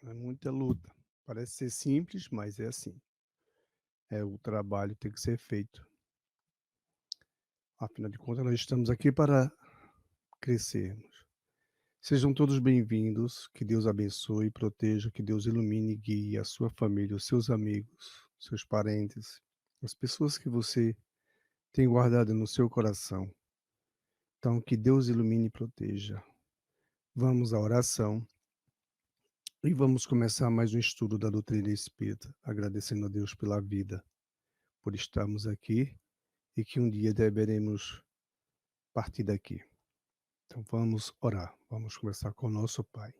É muita luta. Parece ser simples, mas é assim. O trabalho tem que ser feito. Afinal de contas, nós estamos aqui para crescermos. Sejam todos bem-vindos. Que Deus abençoe, proteja, que Deus ilumine e guie a sua família, os seus amigos, seus parentes, as pessoas que você tem guardado no seu coração. Então, que Deus ilumine e proteja. Vamos à oração e vamos começar mais um estudo da doutrina espírita, agradecendo a Deus pela vida, por estarmos aqui e que um dia deveremos partir daqui. Então vamos orar, vamos conversar com o nosso Pai.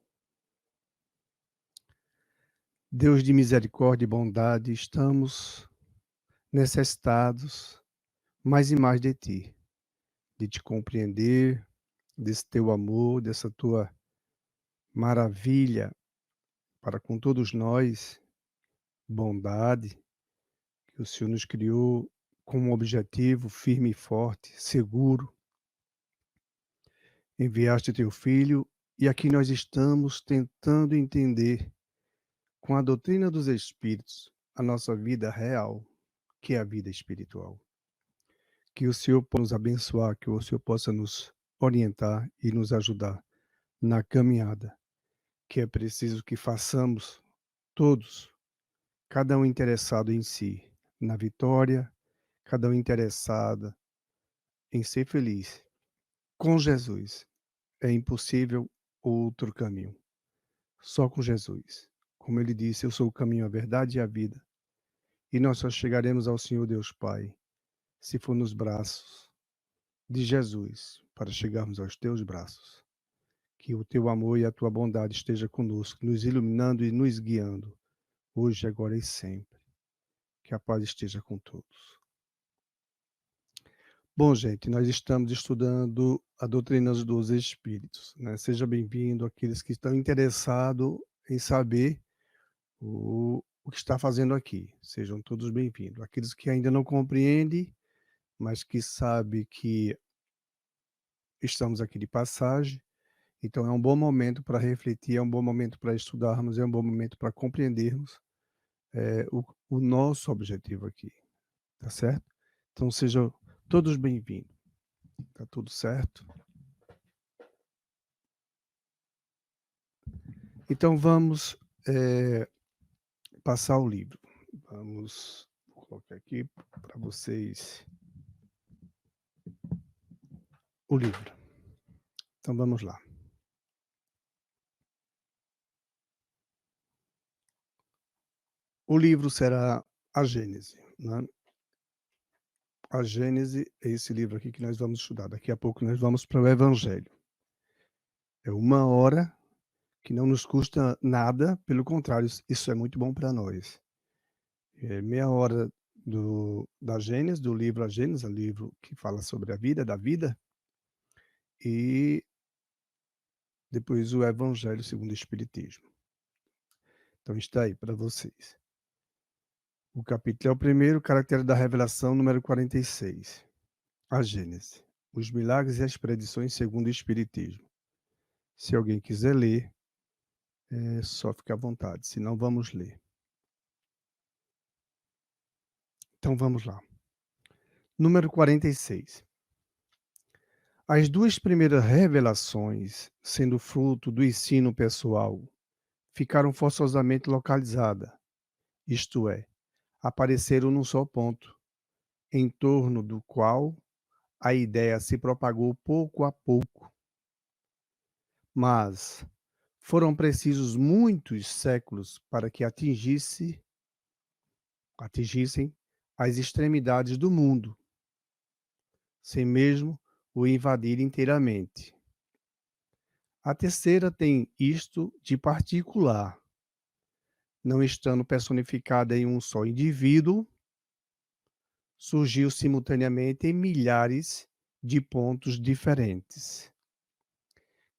Deus de misericórdia e bondade, estamos necessitados mais e mais de Ti, de Te compreender, desse Teu amor, dessa Tua maravilha para com todos nós, bondade, que o Senhor nos criou com um objetivo firme e forte, seguro. Enviaste Teu Filho e aqui nós estamos tentando entender com a doutrina dos espíritos, a nossa vida real, que é a vida espiritual. Que o Senhor possa nos abençoar, que o Senhor possa nos orientar e nos ajudar na caminhada, que é preciso que façamos todos, cada um interessado em si, na vitória, cada um interessado em ser feliz. Com Jesus é impossível outro caminho, só com Jesus. Como ele disse, eu sou o caminho, a verdade e a vida. E nós só chegaremos ao Senhor Deus Pai se for nos braços de Jesus, para chegarmos aos teus braços. Que o teu amor e a tua bondade esteja conosco, nos iluminando e nos guiando, hoje, agora e sempre. Que a paz esteja com todos. Bom, gente, nós estamos estudando a doutrina dos Espíritos, né? Seja bem-vindo aqueles que estão interessados em saber o que está fazendo aqui. Sejam todos bem-vindos. Aqueles que ainda não compreendem, mas que sabem que estamos aqui de passagem. Então é um bom momento para refletir, é um bom momento para estudarmos, é um bom momento para compreendermos o nosso objetivo aqui, tá certo? Então sejam todos bem-vindos, tá tudo certo? Então vamos passar o livro. Vou colocar aqui para vocês o livro. Então vamos lá. O livro será a Gênese, né? A Gênese é esse livro aqui que nós vamos estudar. Daqui a pouco nós vamos para o Evangelho. É 1 hora que não nos custa nada, pelo contrário, isso é muito bom para nós. É meia hora da Gênesis, do livro A Gênesis, o livro que fala sobre a vida, da vida, e depois o Evangelho segundo o Espiritismo. Então está aí para vocês. O capítulo é o primeiro, Caractere da Revelação, número 46. A Gênese. Os milagres e as predições segundo o Espiritismo. Se alguém quiser ler, é só ficar à vontade, senão vamos ler. Então vamos lá. Número 46. As duas primeiras revelações, sendo fruto do ensino pessoal, ficaram forçosamente localizadas, isto é, apareceram num só ponto, em torno do qual a ideia se propagou pouco a pouco. Mas foram precisos muitos séculos para que atingissem as extremidades do mundo, sem mesmo o invadir inteiramente. A terceira tem isto de particular, não estando personificada em um só indivíduo, surgiu simultaneamente em milhares de pontos diferentes,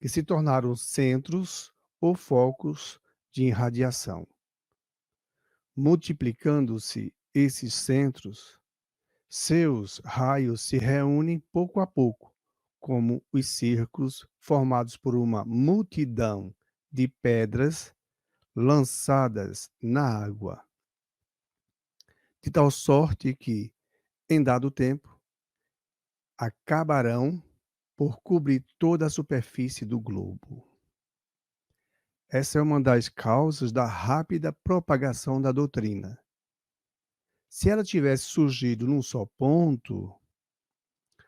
que se tornaram centros ou focos de irradiação. Multiplicando-se esses centros, seus raios se reúnem pouco a pouco, como os círculos formados por uma multidão de pedras lançadas na água, de tal sorte que, em dado tempo, acabarão por cobrir toda a superfície do globo. Essa é uma das causas da rápida propagação da doutrina. Se ela tivesse surgido num só ponto,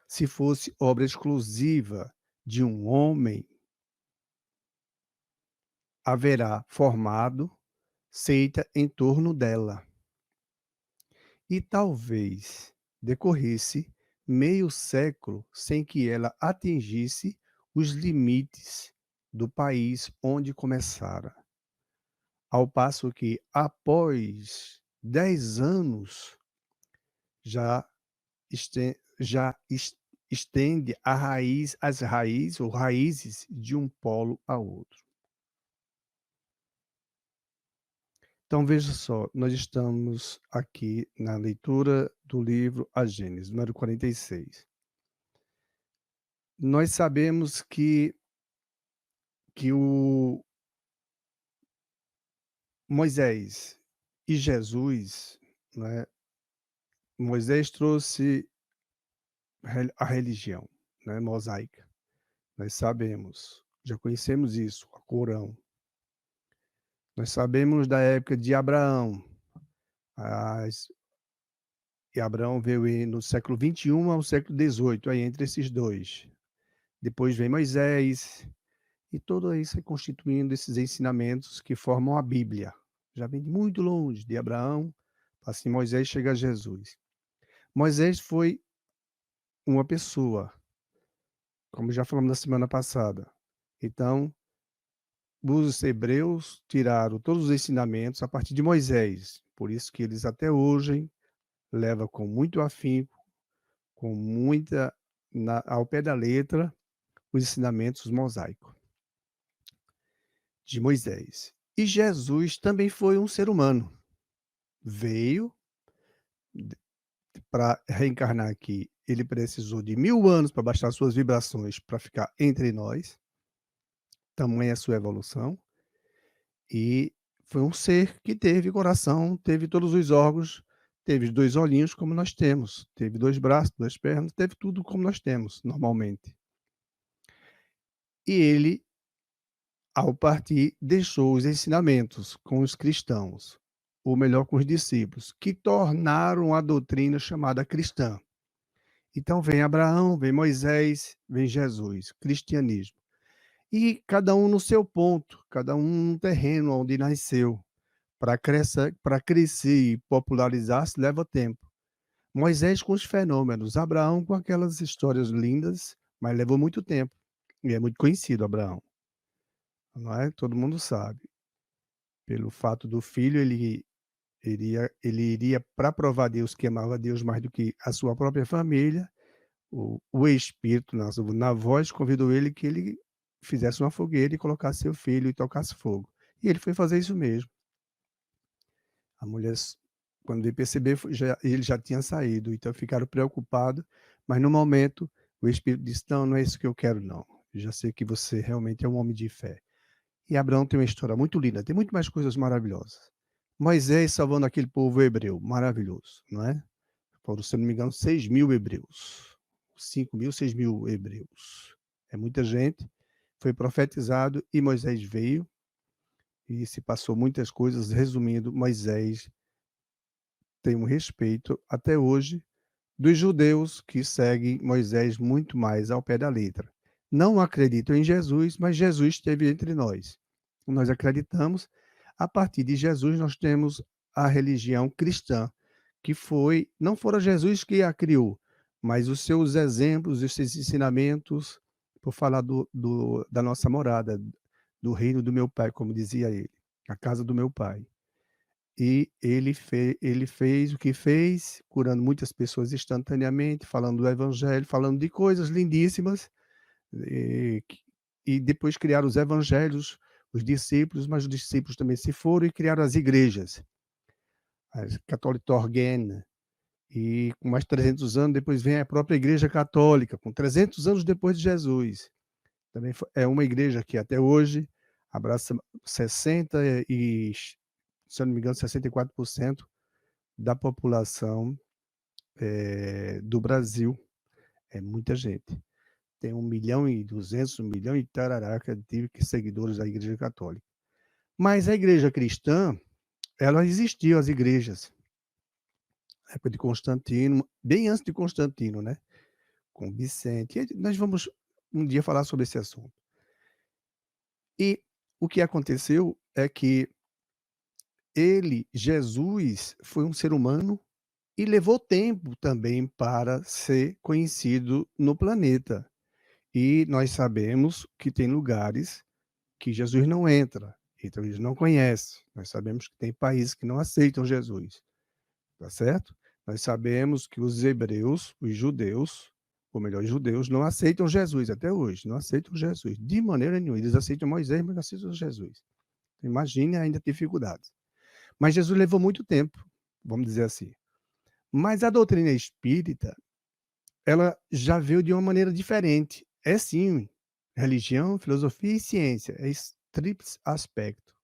se fosse obra exclusiva de um homem, haverá formado seita em torno dela. E talvez decorresse meio século sem que ela atingisse os limites do país onde começara. Ao passo que, após 10 anos, já, já estende as raízes ou raízes de um polo a outro. Então, veja só, nós estamos aqui na leitura do livro A Gênesis, número 46. Nós sabemos que o Moisés e Jesus, né, Moisés trouxe a religião, né, mosaica. Nós sabemos, já conhecemos isso, o Corão. Nós sabemos da época de Abraão. As, e Abraão veio no século 21 ao século 18, aí entre esses dois. Depois vem Moisés, e tudo isso é constituindo esses ensinamentos que formam a Bíblia. Já vem de muito longe, de Abraão, assim Moisés chega a Jesus. Moisés foi uma pessoa, como já falamos na semana passada. Então, os hebreus tiraram todos os ensinamentos a partir de Moisés. Por isso que eles até hoje levam com muito afinco, com muita, ao pé da letra, os ensinamentos mosaicos de Moisés. E Jesus também foi um ser humano. Veio para reencarnar aqui. Ele precisou de 1000 anos para baixar suas vibrações para ficar entre nós. Tamanha a sua evolução. E foi um ser que teve coração, teve todos os órgãos, teve 2 olhinhos como nós temos, teve 2 braços, 2 pernas, teve tudo como nós temos normalmente. E ele, ao partir, deixou os ensinamentos com os cristãos, ou melhor, com os discípulos, que tornaram a doutrina chamada cristã. Então vem Abraão, vem Moisés, vem Jesus, cristianismo. E cada um no seu ponto, cada um no terreno onde nasceu. Para crescer e popularizar-se leva tempo. Moisés com os fenômenos, Abraão com aquelas histórias lindas, mas levou muito tempo. E é muito conhecido Abraão, não é? Todo mundo sabe. Pelo fato do filho, ele iria para provar a Deus que amava a Deus mais do que a sua própria família. O Espírito, na voz, convidou ele que ele fizesse uma fogueira e colocasse seu filho e tocasse fogo. E ele foi fazer isso mesmo. A mulher, quando veio perceber, ele já tinha saído, então ficaram preocupados, mas no momento o Espírito disse: não, não é isso que eu quero não, eu já sei que você realmente é um homem de fé. E Abraão tem uma história muito linda, tem muito mais coisas maravilhosas. Moisés salvando aquele povo hebreu, maravilhoso, não é? Foram, se não me engano, 6.000 hebreus, 5.000, 6.000 hebreus. É muita gente, foi profetizado e Moisés veio e se passou muitas coisas. Resumindo, Moisés tem um respeito até hoje dos judeus que seguem Moisés muito mais ao pé da letra. Não acreditam em Jesus, mas Jesus esteve entre nós. Nós acreditamos. A partir de Jesus, nós temos a religião cristã, que não fora Jesus que a criou, mas os seus exemplos, os seus ensinamentos, por falar da nossa morada, do reino do meu pai, como dizia ele, a casa do meu pai. E ele fez o que fez, curando muitas pessoas instantaneamente, falando do evangelho, falando de coisas lindíssimas, e depois criaram os evangelhos, os discípulos, mas os discípulos também se foram e criaram as igrejas, as Catholic-Torgene, e com mais 300 anos depois vem a própria igreja católica, com 300 anos depois de Jesus. Também é uma igreja que até hoje abraça 60 e, se eu não me engano, 64% da população, do Brasil. É muita gente. Tem 1.200.000, 1.000.000 e tararaca de seguidores da Igreja Católica. Mas a igreja cristã, ela existiu, as igrejas, na época de Constantino, bem antes de Constantino, né, com Vicente. E nós vamos um dia falar sobre esse assunto. E o que aconteceu é que ele, Jesus, foi um ser humano e levou tempo também para ser conhecido no planeta. E nós sabemos que tem lugares que Jesus não entra, então eles não conhecem. Nós sabemos que tem países que não aceitam Jesus, tá certo? Nós sabemos que os hebreus, os judeus, ou melhor, os judeus não aceitam Jesus até hoje, não aceitam Jesus de maneira nenhuma. Eles aceitam Moisés, mas não aceitam Jesus. Imagine ainda dificuldades. Mas Jesus levou muito tempo, vamos dizer assim. Mas a doutrina espírita, ela já veio de uma maneira diferente. É sim, religião, filosofia e ciência, é esse tríplice aspecto.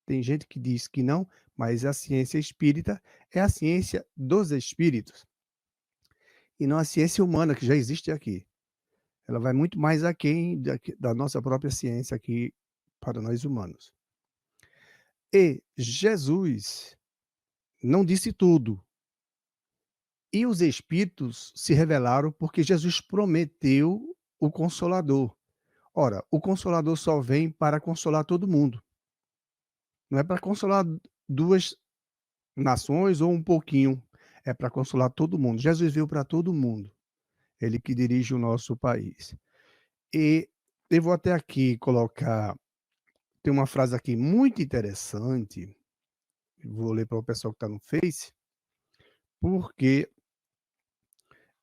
Tem gente que diz que não, mas a ciência espírita é a ciência dos espíritos, e não a ciência humana que já existe aqui. Ela vai muito mais aquém da nossa própria ciência aqui para nós humanos. E Jesus não disse tudo. E os espíritos se revelaram porque Jesus prometeu o Consolador. Ora, o Consolador só vem para consolar todo mundo. Não é para consolar duas nações ou um pouquinho, é para consolar todo mundo. Jesus veio para todo mundo, ele que dirige o nosso país. E eu vou até aqui colocar, tem uma frase aqui muito interessante, vou ler para o pessoal que está no Face, porque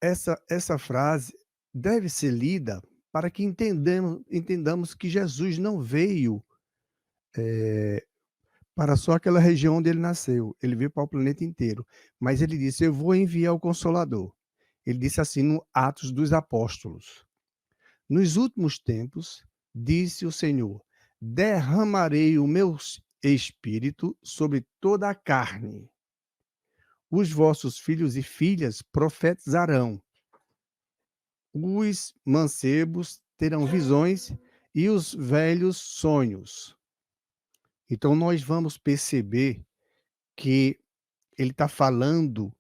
essa frase deve ser lida para que entendamos que Jesus não veio, para só aquela região onde ele nasceu, ele veio para o planeta inteiro, mas ele disse: "Eu vou enviar o Consolador". Ele disse assim no Atos dos Apóstolos: "Nos últimos tempos, disse o Senhor, derramarei o meu espírito sobre toda a carne. Os vossos filhos e filhas profetizarão, os mancebos terão visões e os velhos sonhos". Então nós vamos perceber que ele está falando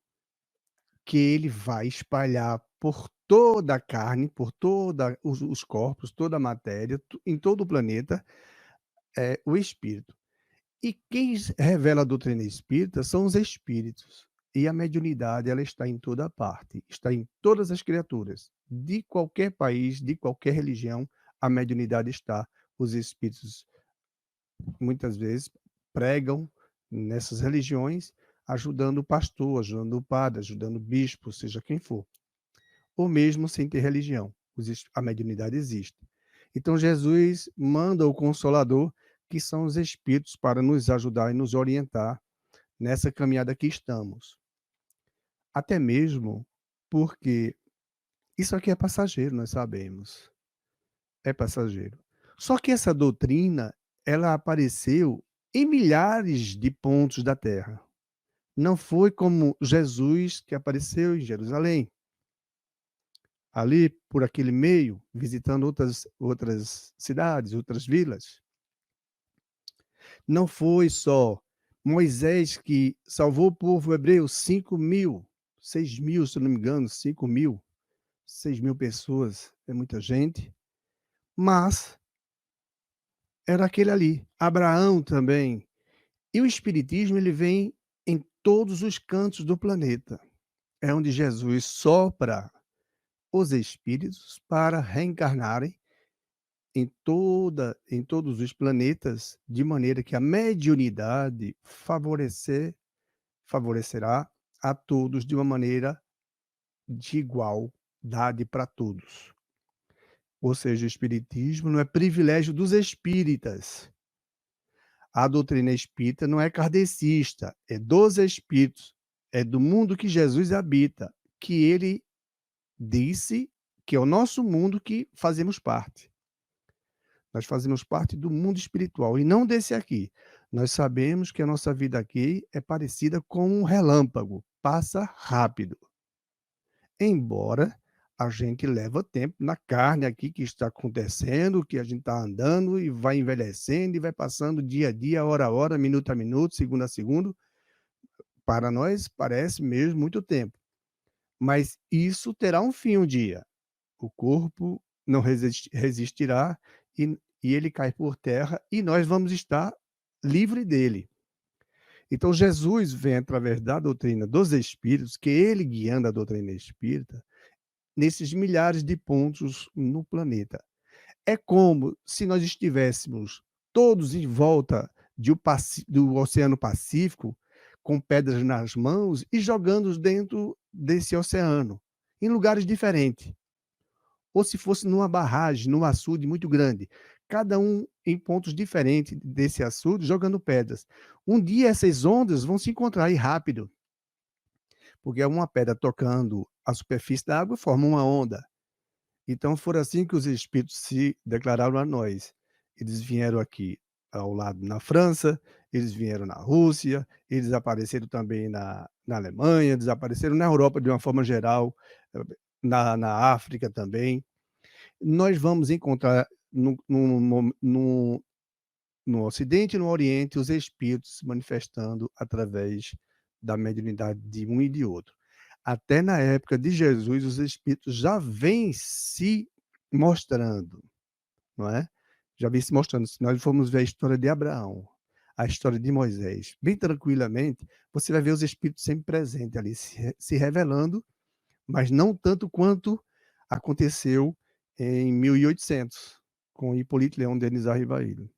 que ele vai espalhar por toda a carne, por toda os corpos, toda a matéria, em todo o planeta, o espírito. E quem revela a doutrina espírita são os espíritos. E a mediunidade, ela está em toda parte, está em todas as criaturas. De qualquer país, de qualquer religião, a mediunidade está. Os espíritos, muitas vezes, pregam nessas religiões, ajudando o pastor, ajudando o padre, ajudando o bispo, seja quem for. Ou mesmo sem ter religião, a mediunidade existe. Então Jesus manda o Consolador, que são os espíritos, para nos ajudar e nos orientar nessa caminhada que estamos. Até mesmo porque isso aqui é passageiro, nós sabemos, é passageiro. Só que essa doutrina, ela apareceu em milhares de pontos da Terra. Não foi como Jesus, que apareceu em Jerusalém, ali por aquele meio, visitando outras cidades, outras vilas. Não foi só Moisés que salvou o povo hebreu, 5.000, 6.000, se não me engano, 5.000, 6.000 pessoas, é muita gente, mas era aquele ali. Abraão também. E o espiritismo, ele vem em todos os cantos do planeta. É onde Jesus sopra os espíritos para reencarnarem em todos os planetas, de maneira que a mediunidade favorecerá a todos de uma maneira de igualdade para todos. Ou seja, o espiritismo não é privilégio dos espíritas. A doutrina espírita não é kardecista, é dos espíritos, é do mundo que Jesus habita, que ele disse que é o nosso mundo que fazemos parte. Nós fazemos parte do mundo espiritual e não desse aqui. Nós sabemos que a nossa vida aqui é parecida com um relâmpago, passa rápido. Embora a gente leva tempo na carne aqui que está acontecendo, que a gente está andando e vai envelhecendo e vai passando dia a dia, hora a hora, minuto a minuto, segundo a segundo, para nós parece mesmo muito tempo. Mas isso terá um fim um dia. O corpo não resistirá e ele cai por terra e nós vamos estar livre dele. Então Jesus vem através da doutrina dos espíritos, que ele guiando a doutrina espírita, nesses milhares de pontos no planeta. É como se nós estivéssemos todos em volta do Oceano Pacífico, com pedras nas mãos e jogando dentro desse oceano, em lugares diferentes. Ou se fosse numa barragem, num açude muito grande, cada um em pontos diferentes desse açude, jogando pedras. Um dia essas ondas vão se encontrar e rápido, porque é uma pedra tocando a superfície da água forma uma onda. Então foi assim que os espíritos se declararam a nós. Eles vieram aqui ao lado na França, eles vieram na Rússia, eles apareceram também na Alemanha, desapareceram na Europa de uma forma geral, na África também. Nós vamos encontrar no Ocidente e no Oriente os espíritos se manifestando através da mediunidade de um e de outro. Até na época de Jesus, os espíritos já vêm se mostrando, não é? Já vêm se mostrando. Se nós formos ver a história de Abraão, a história de Moisés, bem tranquilamente, você vai ver os espíritos sempre presentes ali, se revelando, mas não tanto quanto aconteceu em 1800, com Hipólito Leão Denis Arribaído.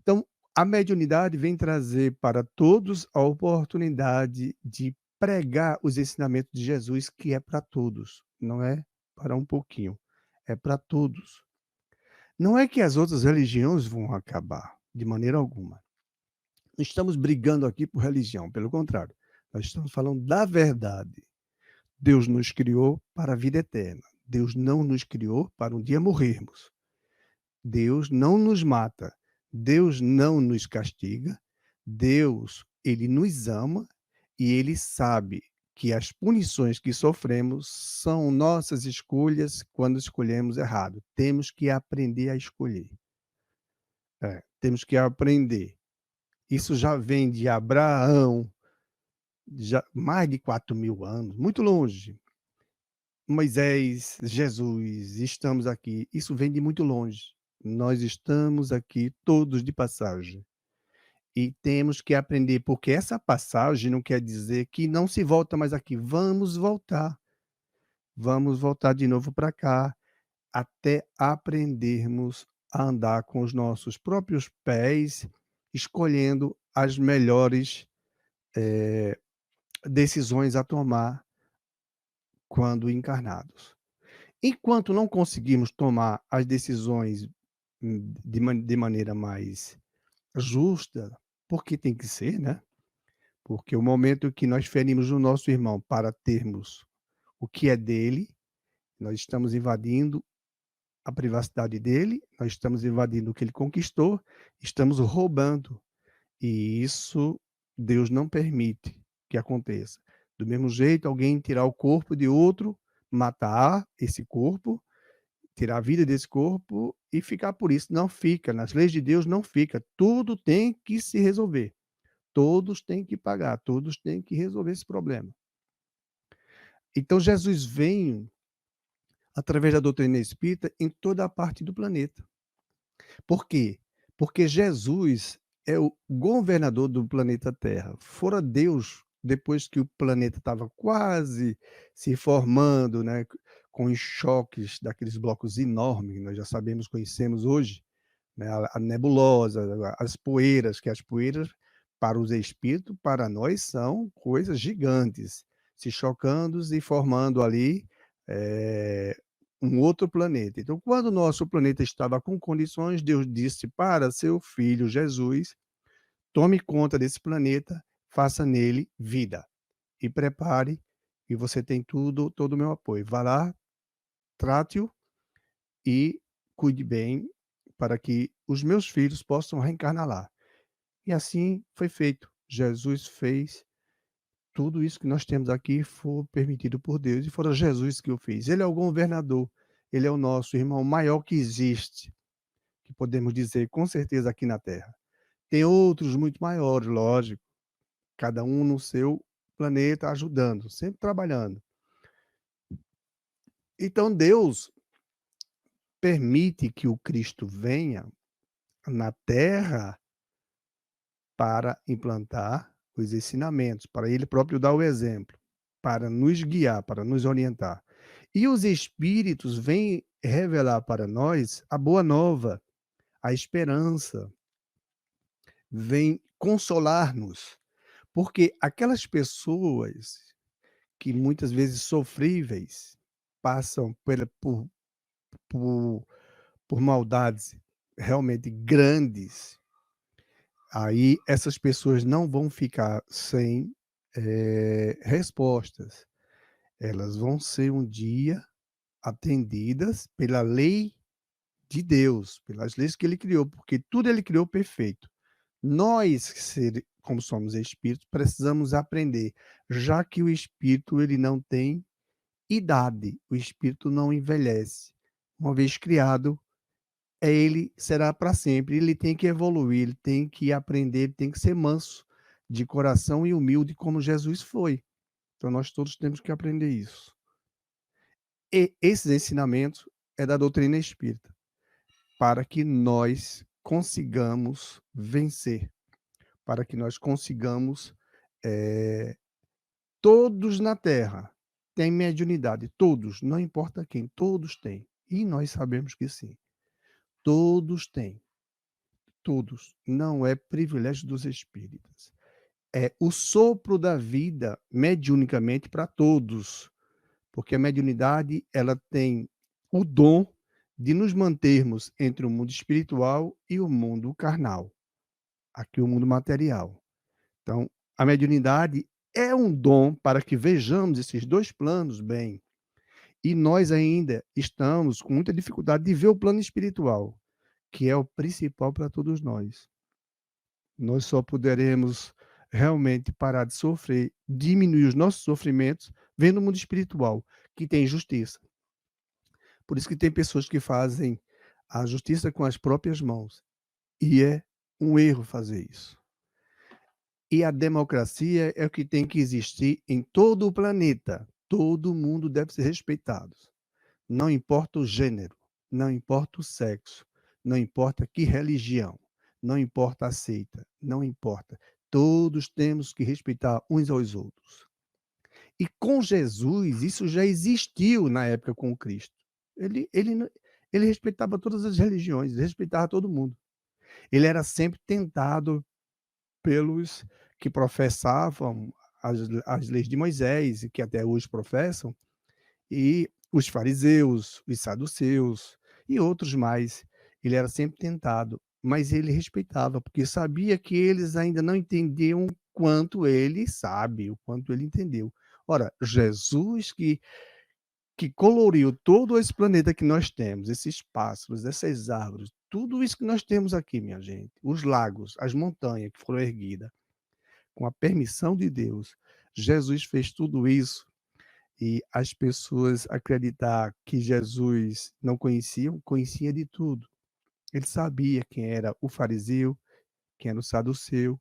Então, a mediunidade vem trazer para todos a oportunidade de pregar os ensinamentos de Jesus, que é para todos, não é para um pouquinho, é para todos. Não é que as outras religiões vão acabar, de maneira alguma. Não estamos brigando aqui por religião, pelo contrário, nós estamos falando da verdade. Deus nos criou para a vida eterna. Deus não nos criou para um dia morrermos. Deus não nos mata, Deus não nos castiga, Deus, ele nos ama e ele sabe que as punições que sofremos são nossas escolhas quando escolhemos errado. Temos que aprender a escolher. Temos que aprender. Isso já vem de Abraão, já mais de 4.000 anos, muito longe. Moisés, Jesus, estamos aqui. Isso vem de muito longe. Nós estamos aqui todos de passagem. E temos que aprender, porque essa passagem não quer dizer que não se volta mais aqui. Vamos voltar. Vamos voltar de novo para cá, até aprendermos a andar com os nossos próprios pés, escolhendo as melhores decisões a tomar quando encarnados. Enquanto não conseguimos tomar as decisões de maneira mais justa, porque tem que ser, né? Porque o momento que nós ferimos o nosso irmão para termos o que é dele, nós estamos invadindo a privacidade dele, nós estamos invadindo o que ele conquistou, estamos roubando. E isso Deus não permite que aconteça. Do mesmo jeito, alguém tirar o corpo de outro, matar esse corpo, tirar a vida desse corpo e ficar por isso. Não fica, nas leis de Deus não fica. Tudo tem que se resolver. Todos têm que pagar, todos têm que resolver esse problema. Então Jesus vem através da doutrina espírita em toda a parte do planeta. Por quê? Porque Jesus é o governador do planeta Terra. Fora Deus, depois que o planeta estava quase se formando, né, com os choques daqueles blocos enormes que nós já sabemos, conhecemos hoje, né, a nebulosa, as poeiras, que as poeiras, para os espíritos, para nós, são coisas gigantes, se chocando e formando ali eh, um outro planeta. Então, quando o nosso planeta estava com condições, Deus disse para seu filho Jesus: tome conta desse planeta, faça nele vida e prepare, e você tem todo o meu apoio. Vá lá, trate-o e cuide bem, para que os meus filhos possam reencarnar lá. E assim foi feito. Jesus fez tudo isso que nós temos aqui foi permitido por Deus e foi Jesus que o fez. Ele é o governador, ele é o nosso irmão maior que existe, que podemos dizer com certeza aqui na Terra. Tem outros muito maiores, lógico, cada um no seu planeta ajudando, sempre trabalhando. Então Deus permite que o Cristo venha na Terra para implantar os ensinamentos, para ele próprio dar o exemplo, para nos guiar, para nos orientar. E os espíritos vêm revelar para nós a boa nova, a esperança, vêm consolar-nos, porque aquelas pessoas que muitas vezes sofríveis passam por, por maldades realmente grandes. Aí essas pessoas não vão ficar sem, respostas. Elas vão ser um dia atendidas pela lei de Deus, pelas leis que ele criou, porque tudo ele criou perfeito. Nós, como somos espíritos, precisamos aprender, já que o espírito ele não tem idade, o espírito não envelhece. Uma vez criado, ele será para sempre. Ele tem que evoluir, ele tem que aprender, ele tem que ser manso de coração e humilde como Jesus foi. Então nós todos temos que aprender isso. E esses ensinamentos é da doutrina espírita, para que nós consigamos vencer, para que nós consigamos, eh, todos na Terra têm mediunidade, todos, não importa quem, todos têm. E nós sabemos que sim, todos têm. Todos, não é privilégio dos espíritas. É o sopro da vida mediunicamente para todos, porque a mediunidade ela tem o dom de nos mantermos entre o mundo espiritual e o mundo carnal, aqui o mundo material. Então, a mediunidade é um dom para que vejamos esses dois planos bem. E nós ainda estamos com muita dificuldade de ver o plano espiritual, que é o principal para todos nós. Nós só poderemos realmente parar de sofrer, diminuir os nossos sofrimentos, vendo o mundo espiritual, que tem justiça. Por isso que tem pessoas que fazem a justiça com as próprias mãos. E é um erro fazer isso. E a democracia é o que tem que existir em todo o planeta. Todo mundo deve ser respeitado. Não importa o gênero, não importa o sexo, não importa que religião, não importa a seita, não importa. Todos temos que respeitar uns aos outros. E com Jesus, isso já existiu na época com Cristo. Ele respeitava todas as religiões, ele respeitava todo mundo. Ele era sempre tentado pelos que professavam as leis de Moisés, e que até hoje professam, e os fariseus, os saduceus e outros mais. Ele era sempre tentado, mas ele respeitava, porque sabia que eles ainda não entendiam o quanto ele sabe, o quanto ele entendeu. Ora, Jesus que coloriu todo esse planeta que nós temos, esses pássaros, essas árvores, tudo isso que nós temos aqui, minha gente, os lagos, as montanhas que foram erguidas, com a permissão de Deus, Jesus fez tudo isso e as pessoas acreditar que Jesus não conheciam, conhecia de tudo. Ele sabia quem era o fariseu, quem era o saduceu,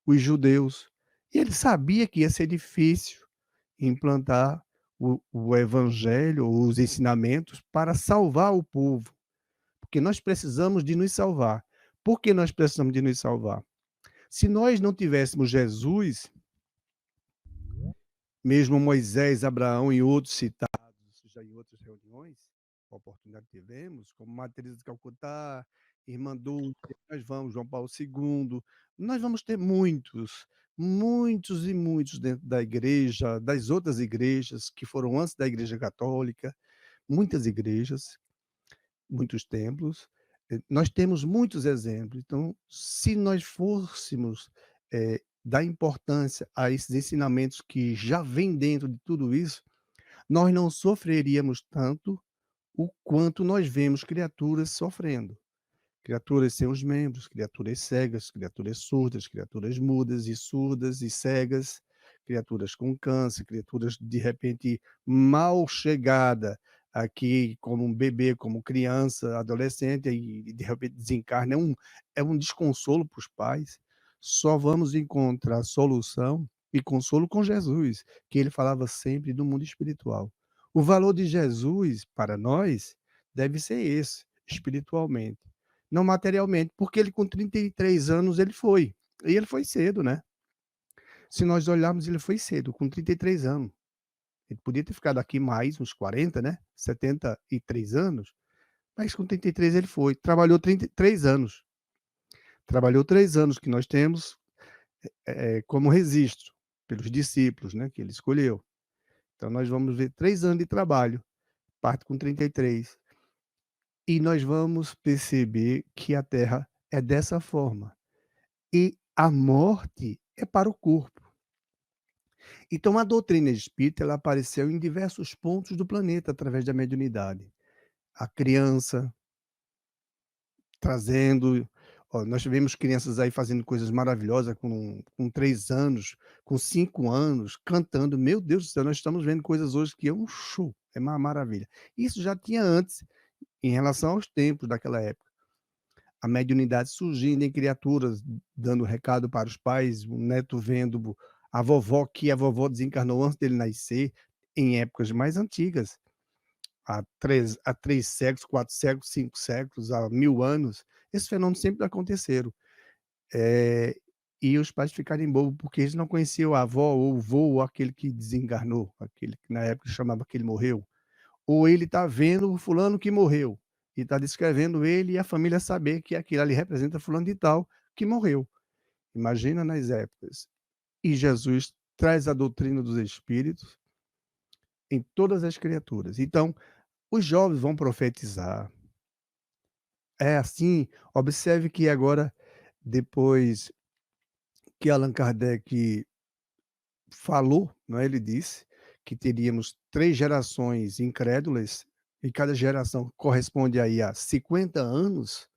os judeus. E ele sabia que ia ser difícil implantar o evangelho, os ensinamentos para salvar o povo, porque nós precisamos de nos salvar. Por que nós precisamos de nos salvar? Se nós não tivéssemos Jesus, mesmo Moisés, Abraão e outros citados já em outras reuniões, a oportunidade que tivemos, como Madre Teresa de Calcutá, Irmã Dulce, nós vamos, João Paulo II, nós vamos ter muitos, muitos e muitos dentro da igreja, das outras igrejas que foram antes da Igreja Católica, muitas igrejas, muitos templos. Nós temos muitos exemplos. Então, se nós fôssemos dar importância a esses ensinamentos que já vêm dentro de tudo isso, nós não sofreríamos tanto o quanto nós vemos criaturas sofrendo. Criaturas sem os membros, criaturas cegas, criaturas surdas, criaturas mudas e cegas, criaturas com câncer, criaturas de repente mal chegada aqui como um bebê, como criança, adolescente e de repente desencarna, é um desconsolo para os pais. Só vamos encontrar solução e consolo com Jesus, que ele falava sempre do mundo espiritual. O valor de Jesus para nós deve ser esse, espiritualmente, não materialmente, porque ele com 33 anos ele foi, e ele foi cedo, né. Se nós olharmos, ele foi cedo, com 33 anos. Ele podia ter ficado aqui mais uns 40, né, 73 anos, mas com 33 ele foi, trabalhou 33 anos. Trabalhou 3 anos que nós temos, como registro, pelos discípulos, né, que ele escolheu. Então nós vamos ver 3 anos de trabalho, parte com 33. E nós vamos perceber que a Terra é dessa forma. E a morte é para o corpo. Então a doutrina espírita ela apareceu em diversos pontos do planeta através da mediunidade. A criança trazendo nós tivemos crianças aí fazendo coisas maravilhosas com 3 anos, com 5 anos, cantando. Meu Deus do céu, nós estamos vendo coisas hoje que é um show, é uma maravilha. Isso já tinha antes, em relação aos tempos daquela época. A mediunidade surgindo em criaturas, dando recado para os pais, o neto vendo a vovó, que a vovó desencarnou antes dele nascer, em épocas mais antigas, há 3 séculos, 4 séculos, 5 séculos, há 1000 anos, esses fenômenos sempre aconteceram. Eh, e os pais ficarem bobos, porque eles não conheciam a avó ou o vô ou aquele que desencarnou, aquele que na época chamava que ele morreu. Ou ele está vendo o fulano que morreu, e está descrevendo ele e a família saber que aquilo ali representa fulano de tal que morreu. Imagina nas épocas. E Jesus traz a doutrina dos espíritos em todas as criaturas. Então, os jovens vão profetizar. É assim, observe que agora, depois que Allan Kardec falou, não é, ele disse que teríamos 3 gerações incrédulas, e cada geração corresponde aí a 50 anos.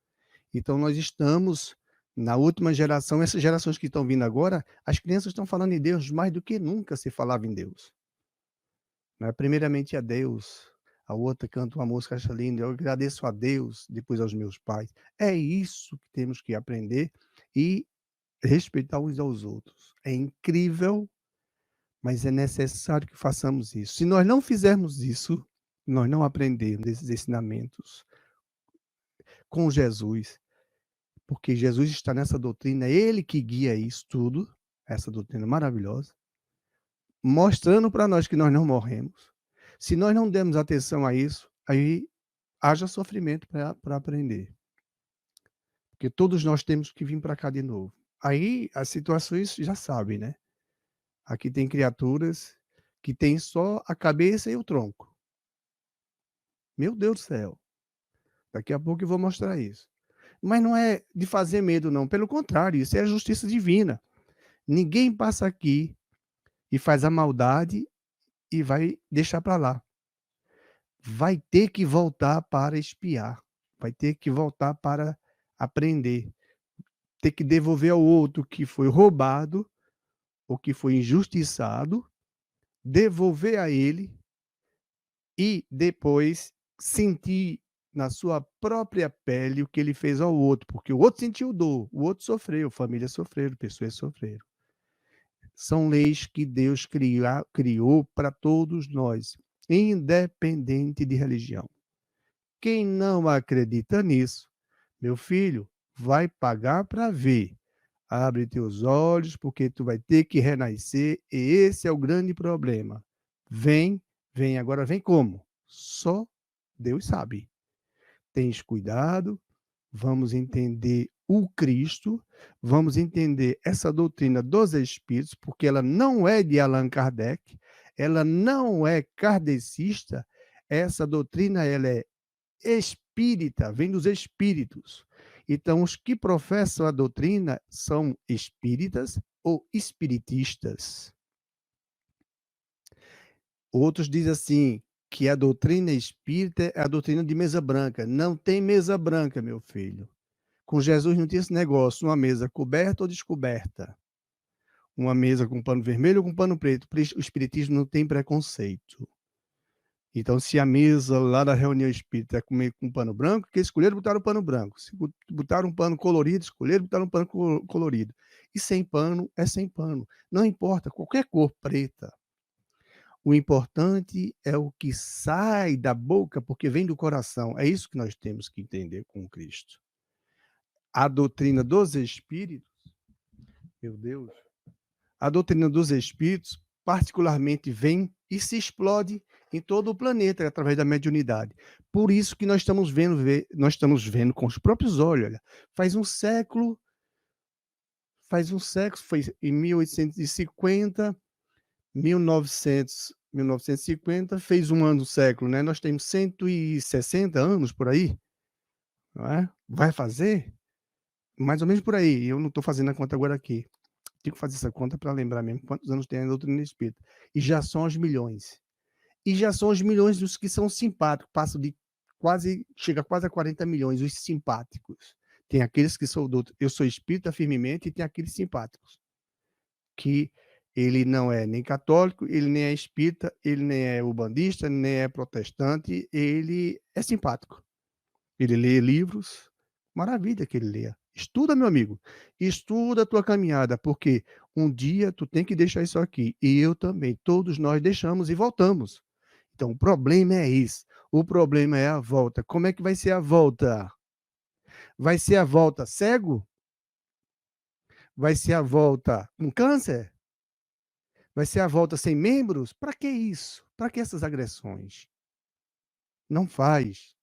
Então nós estamos na última geração, essas gerações que estão vindo agora, as crianças estão falando em Deus mais do que nunca se falava em Deus, né. Primeiramente a Deus, a outra canta uma música, acha linda, eu agradeço a Deus, depois aos meus pais. É isso que temos que aprender e respeitar uns aos outros. É incrível, mas é necessário que façamos isso. Se nós não fizermos isso, nós não aprendemos esses ensinamentos com Jesus. Porque Jesus está nessa doutrina, é ele que guia isso tudo, essa doutrina maravilhosa, mostrando para nós que nós não morremos. Se nós não dermos atenção a isso, aí haja sofrimento para aprender, porque todos nós temos que vir para cá de novo. Aí as situações já sabem, né, aqui tem criaturas que têm só a cabeça e o tronco. Meu Deus do céu, daqui a pouco eu vou mostrar isso. Mas não é de fazer medo não, pelo contrário, isso é a justiça divina. Ninguém passa aqui e faz a maldade e vai deixar para lá. Vai ter que voltar para expiar, vai ter que voltar para aprender, ter que devolver ao outro que foi roubado, ou que foi injustiçado, devolver a ele e depois sentir na sua própria pele o que ele fez ao outro, porque o outro sentiu dor, o outro sofreu, famílias sofreram, pessoas sofreram. São leis que Deus criou para todos nós, independente de religião. Quem não acredita nisso, meu filho, vai pagar para ver. Abre teus olhos, porque tu vai ter que renascer, e esse é o grande problema. Vem, vem, agora vem como? Só Deus sabe. Tens cuidado, vamos entender o Cristo, vamos entender essa doutrina dos espíritos, porque ela não é de Allan Kardec, ela não é kardecista, essa doutrina ela é espírita, vem dos espíritos. Então, os que professam a doutrina são espíritas ou espiritistas. Outros dizem assim, que a doutrina espírita é a doutrina de mesa branca. Não tem mesa branca, meu filho. Com Jesus não tinha esse negócio, uma mesa coberta ou descoberta. Uma mesa com pano vermelho ou com pano preto. O espiritismo não tem preconceito. Então, se a mesa lá da reunião espírita é com pano branco, que escolheram, botaram o pano branco. Se botaram um pano colorido, escolheram, botaram um pano colorido. E sem pano é sem pano. Não importa, qualquer cor preta. O importante é o que sai da boca, porque vem do coração. É isso que nós temos que entender com Cristo. A doutrina dos espíritos, meu Deus, a doutrina dos espíritos particularmente vem e se explode em todo o planeta através da mediunidade. Por isso que nós estamos vendo com os próprios olhos. Olha, faz um século, foi em 1850, 1950, fez um ano do século, né? Nós temos 160 anos por aí, não é? Vai fazer? Mais ou menos por aí. Eu não estou fazendo a conta agora aqui. Tenho que fazer essa conta para lembrar mesmo quantos anos tem a doutrina espírita. E já são os milhões. E já são os milhões dos que são simpáticos, passam de chega quase a 40 milhões, os simpáticos. Tem aqueles que são eu sou espírita firmemente, e tem aqueles simpáticos, que ele não é nem católico, ele nem é espírita, ele nem é ubandista, nem é protestante, ele é simpático. Ele lê livros, maravilha que ele leia. Estuda, meu amigo, estuda a tua caminhada, porque um dia tu tem que deixar isso aqui, e eu também, todos nós deixamos e voltamos. Então, o problema é esse. O problema é a volta. Como é que vai ser a volta? Vai ser a volta cego? Vai ser a volta com câncer? Vai ser a volta sem membros? Para que isso? Para que essas agressões? Não faz.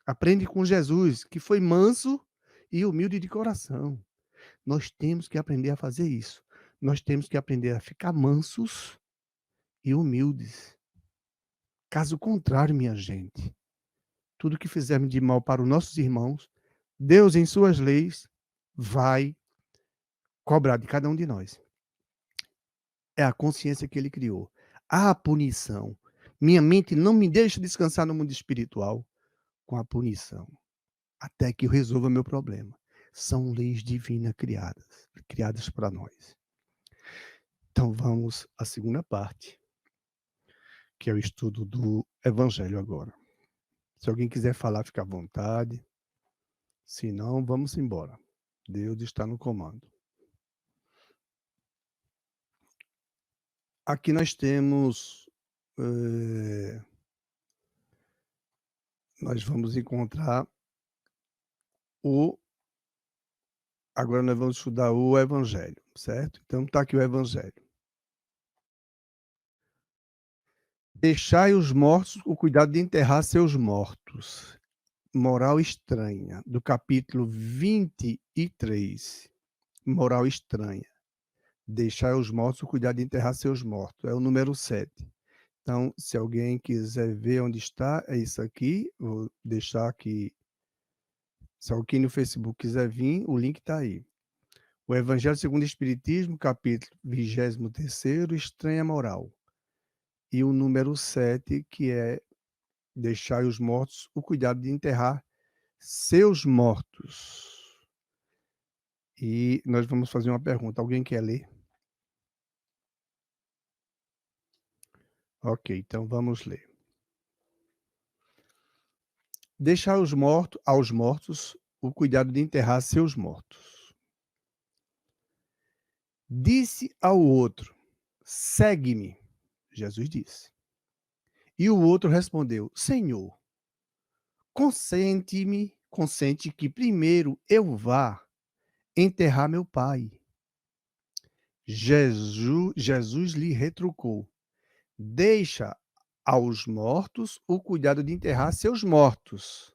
Aprende com Jesus, que foi manso e humilde de coração. Nós temos que aprender a fazer isso. Nós temos que aprender a ficar mansos e humildes. Caso contrário, minha gente, tudo que fizermos de mal para os nossos irmãos, Deus, em suas leis, vai cobrar de cada um de nós. É a consciência que ele criou. A punição. Minha mente não me deixa descansar no mundo espiritual com a punição, até que eu resolva meu problema. São leis divinas criadas para nós. Então vamos à segunda parte, que é o estudo do Evangelho agora. Se alguém quiser falar, fica à vontade. Se não, vamos embora. Deus está no comando. Aqui nós temos... nós vamos encontrar agora nós vamos estudar o Evangelho, certo? Então está aqui o Evangelho. Deixai os mortos o cuidado de enterrar seus mortos. Moral estranha, do capítulo 23. Moral estranha. Deixai os mortos o cuidado de enterrar seus mortos. É o número 7. Então, se alguém quiser ver onde está, é isso aqui. Vou deixar aqui. Se alguém no Facebook quiser vir, o link está aí. O Evangelho segundo o Espiritismo, capítulo 23º, estranha moral. E o número 7, que é deixar os mortos o cuidado de enterrar seus mortos. E nós vamos fazer uma pergunta. Alguém quer ler? Ok, então vamos ler. Deixar aos mortos o cuidado de enterrar seus mortos. Disse ao outro: segue-me, Jesus disse. E o outro respondeu: Senhor, consente que primeiro eu vá enterrar meu pai. Jesus lhe retrucou: deixa aos mortos o cuidado de enterrar seus mortos.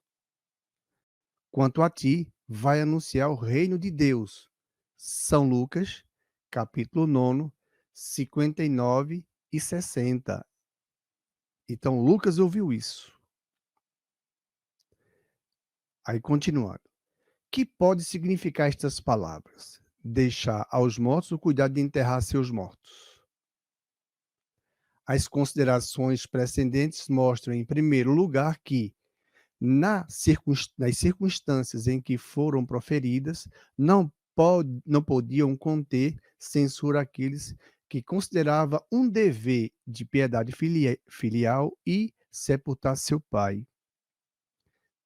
Quanto a ti, vai anunciar o reino de Deus. São Lucas, capítulo 9, 59 e 60. Então, Lucas ouviu isso. Aí, continuando. Que pode significar estas palavras? Deixar aos mortos o cuidado de enterrar seus mortos. As considerações precedentes mostram, em primeiro lugar, que nas circunstâncias em que foram proferidas, não podiam conter censura àqueles que considerava um dever de piedade filial e sepultar seu pai.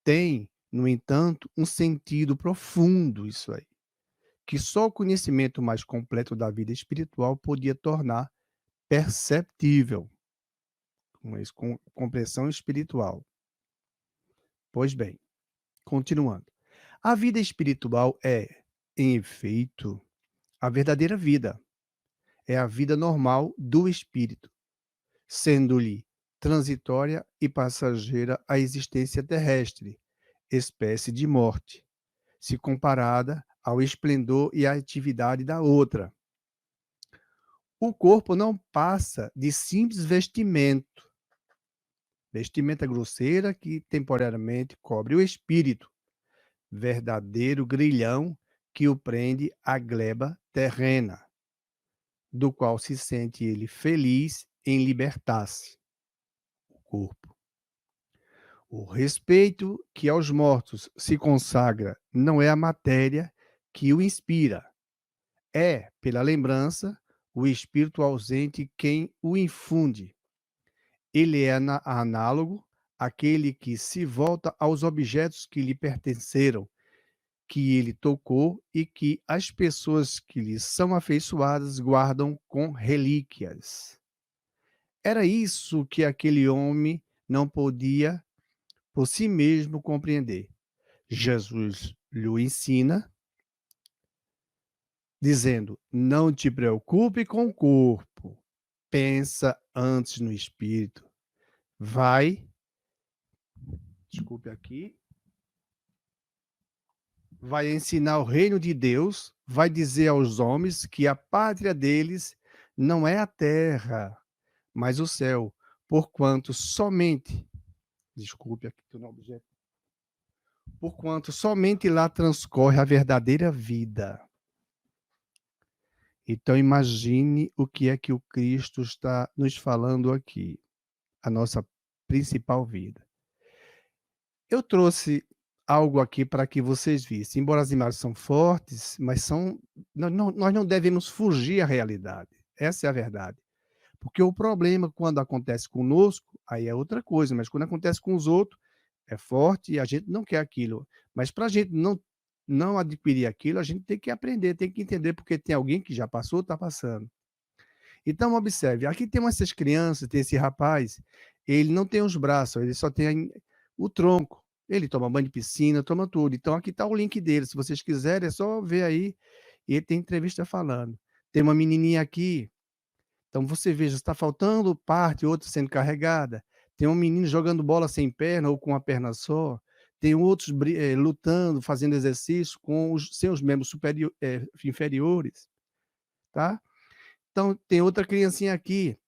Tem, no entanto, um sentido profundo isso aí, que só o conhecimento mais completo da vida espiritual podia tornar perceptível, com compreensão espiritual. Pois bem, continuando. A vida espiritual é, em efeito, a verdadeira vida. É a vida normal do espírito, sendo-lhe transitória e passageira a existência terrestre, espécie de morte, se comparada ao esplendor e à atividade da outra. O corpo não passa de simples vestimenta grosseira que temporariamente cobre o espírito, verdadeiro grilhão que o prende à gleba terrena, do qual se sente ele feliz em libertar-se, o corpo. O respeito que aos mortos se consagra não é a matéria que o inspira, é, pela lembrança, o espírito ausente quem o infunde. Ele é análogo àquele que se volta aos objetos que lhe pertenceram, que ele tocou e que as pessoas que lhe são afeiçoadas guardam com relíquias. Era isso que aquele homem não podia por si mesmo compreender. Jesus lhe ensina, dizendo: não te preocupe com o corpo, pensa antes no espírito. Desculpe aqui, vai ensinar o reino de Deus, vai dizer aos homens que a pátria deles não é a terra, mas o céu, porquanto somente, desculpe aqui o objeto, porquanto somente lá transcorre a verdadeira vida. Então imagine o que é que o Cristo está nos falando aqui, a nossa principal vida. Eu trouxe algo aqui para que vocês vissem, embora as imagens são fortes, mas nós não devemos fugir à realidade, essa é a verdade. Porque o problema quando acontece conosco, aí é outra coisa, mas quando acontece com os outros, é forte e a gente não quer aquilo. Mas para a gente não adquirir aquilo, a gente tem que aprender, tem que entender, porque tem alguém que já passou, está passando. Então observe, aqui tem essas crianças, tem esse rapaz, ele não tem os braços, ele só tem o tronco. Ele toma banho de piscina, toma tudo. Então aqui está o link dele, se vocês quiserem é só ver aí, e ele tem entrevista falando. Tem uma menininha aqui, então você veja, está faltando parte, outra sendo carregada. Tem um menino jogando bola sem perna ou com uma perna só. Tem outros lutando, fazendo exercício com sem os membros inferiores, tá? Então tem outra criancinha aqui,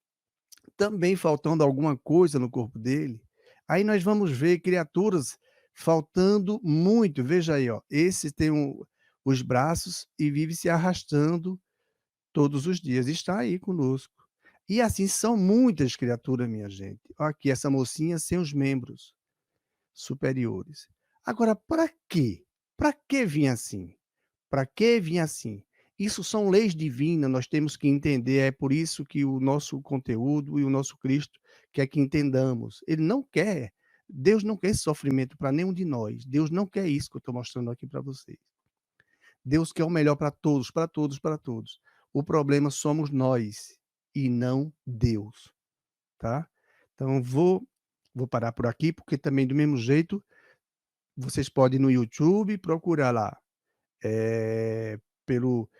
também faltando alguma coisa no corpo dele. Aí nós vamos ver criaturas faltando muito. Veja aí, ó, esse tem os braços e vive se arrastando todos os dias. Está aí conosco. E assim são muitas criaturas, minha gente. Aqui, essa mocinha sem os membros superiores. Agora, para quê? Para que vir assim? Para que vir assim? Isso são leis divinas, nós temos que entender. É por isso que o nosso conteúdo e o nosso Cristo quer que entendamos. Ele não quer, Deus não quer esse sofrimento para nenhum de nós. Deus não quer isso que eu estou mostrando aqui para vocês. Deus quer o melhor para todos, para todos, para todos. O problema somos nós e não Deus, tá? Então vou parar por aqui, porque também do mesmo jeito vocês podem ir no YouTube procurar lá, pelo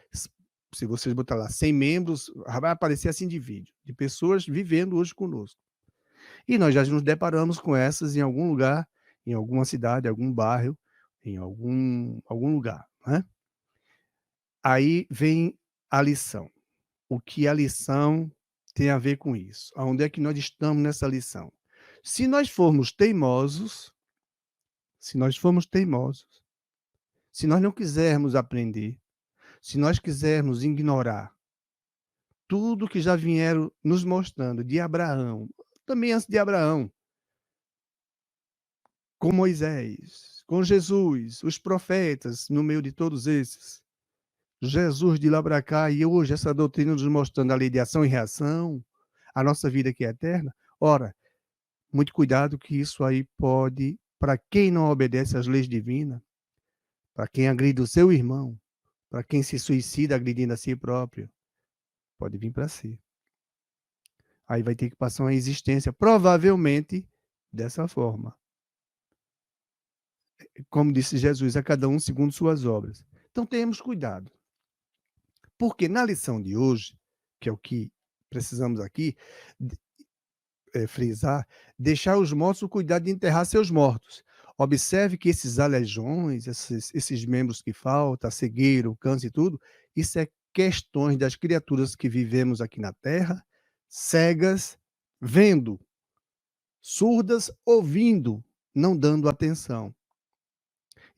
se vocês botar lá 100 membros, vai aparecer assim de vídeo, de pessoas vivendo hoje conosco. E nós já nos deparamos com essas em algum lugar, em alguma cidade, algum bairro, em algum lugar, né? Aí vem a lição. O que a lição tem a ver com isso? Aonde é que nós estamos nessa lição? Se nós formos teimosos, se nós formos teimosos, se nós não quisermos aprender, se nós quisermos ignorar tudo que já vieram nos mostrando de Abraão, também antes de Abraão, com Moisés, com Jesus, os profetas, no meio de todos esses. Jesus de lá para cá e hoje essa doutrina nos mostrando a lei de ação e reação, a nossa vida que é eterna. Ora, muito cuidado que isso aí pode, para quem não obedece às leis divinas, para quem agride o seu irmão, para quem se suicida agredindo a si próprio, pode vir para si. Aí vai ter que passar uma existência, provavelmente, dessa forma. Como disse Jesus, a cada um segundo suas obras. Então tenhamos cuidado. Porque na lição de hoje, que é o que precisamos aqui frisar, deixar os mortos o cuidado de enterrar seus mortos. Observe que esses aleijões, esses membros que faltam, a cegueira, o câncer e tudo, isso é questões das criaturas que vivemos aqui na Terra, cegas, vendo, surdas, ouvindo, não dando atenção.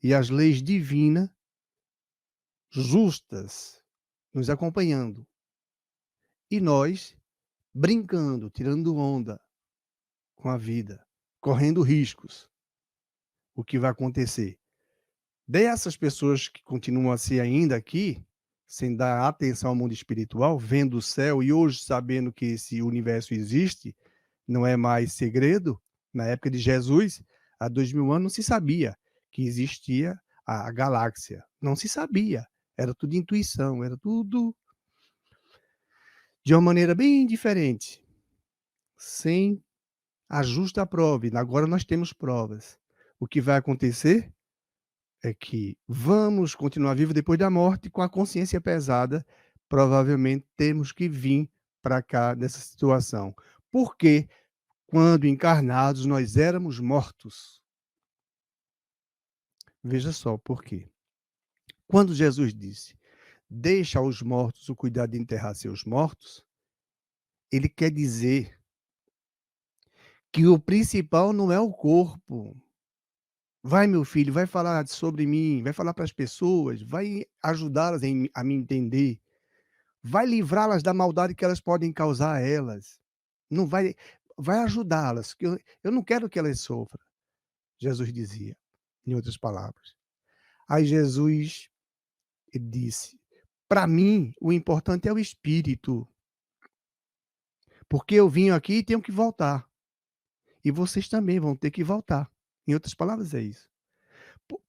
E as leis divinas, justas, nos acompanhando. E nós, brincando, tirando onda com a vida, correndo riscos. O que vai acontecer? Dessas pessoas que continuam assim ainda aqui, sem dar atenção ao mundo espiritual, vendo o céu e hoje sabendo que esse universo existe, não é mais segredo. Na época de Jesus, há 2000 anos, não se sabia que existia a galáxia. Não se sabia. Era tudo intuição, era tudo de uma maneira bem diferente, sem a justa prova. E agora nós temos provas. O que vai acontecer é que vamos continuar vivos depois da morte com a consciência pesada, provavelmente temos que vir para cá nessa situação. Porque quando encarnados nós éramos mortos. Veja só por quê. Quando Jesus disse: "Deixa aos mortos o cuidado de enterrar seus mortos", ele quer dizer que o principal não é o corpo. Vai, meu filho, vai falar sobre mim, vai falar para as pessoas, vai ajudá-las a me entender. Vai livrá-las da maldade que elas podem causar a elas. Não vai ajudá-las, que eu não quero que elas sofram, Jesus dizia, em outras palavras. Aí Jesus disse: "Para mim, o importante é o espírito, porque eu vim aqui e tenho que voltar, e vocês também vão ter que voltar". Em outras palavras, é isso.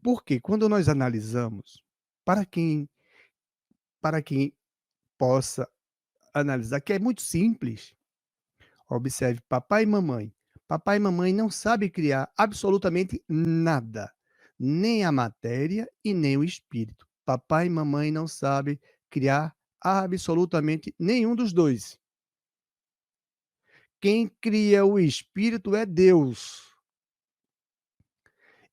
Porque quando nós analisamos, para quem para quem possa analisar, que é muito simples. Observe papai e mamãe. Papai e mamãe não sabem criar absolutamente nada, nem a matéria e nem o espírito. Papai e mamãe não sabem criar absolutamente nenhum dos dois. Quem cria o espírito é Deus.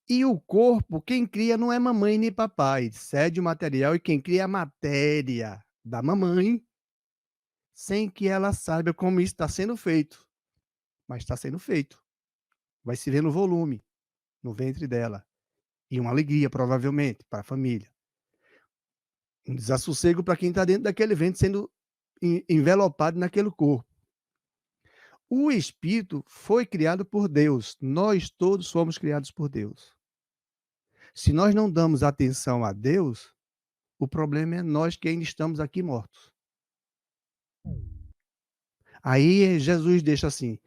E o corpo, quem cria não é mamãe nem papai, cede o material e quem cria a matéria da mamãe, sem que ela saiba como isso está sendo feito, mas está sendo feito. Vai se ver no volume, no ventre dela. E uma alegria, provavelmente, para a família. Um desassossego para quem está dentro daquele ventre, sendo envelopado naquele corpo. O espírito foi criado por Deus. Nós todos fomos criados por Deus. Se nós não damos atenção a Deus, o problema é nós que ainda estamos aqui mortos. Aí Jesus deixa assim: